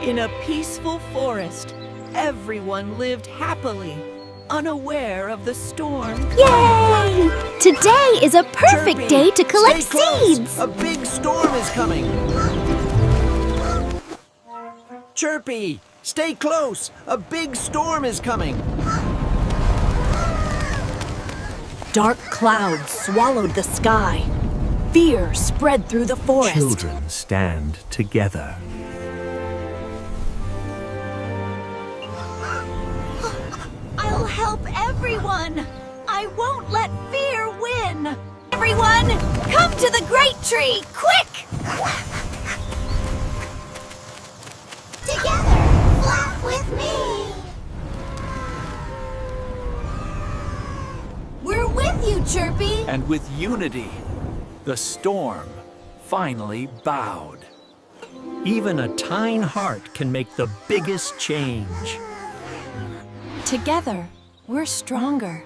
In a peaceful forest, everyone lived happily, unaware of the storm. Yay! Today is a perfect Chirpy, day to collect stay close. seeds. A big storm is coming. Chirpy, stay close. A big storm is coming. Dark clouds swallowed the sky. Fear spread through the forest. Children stand together. I'll help everyone. I won't let fear win. Everyone, come to the great tree, quick! Together, flap with me. We're with you, Chirpy. And with unity, the storm finally bowed. Even a kind heart can make the biggest change. Together, we're stronger.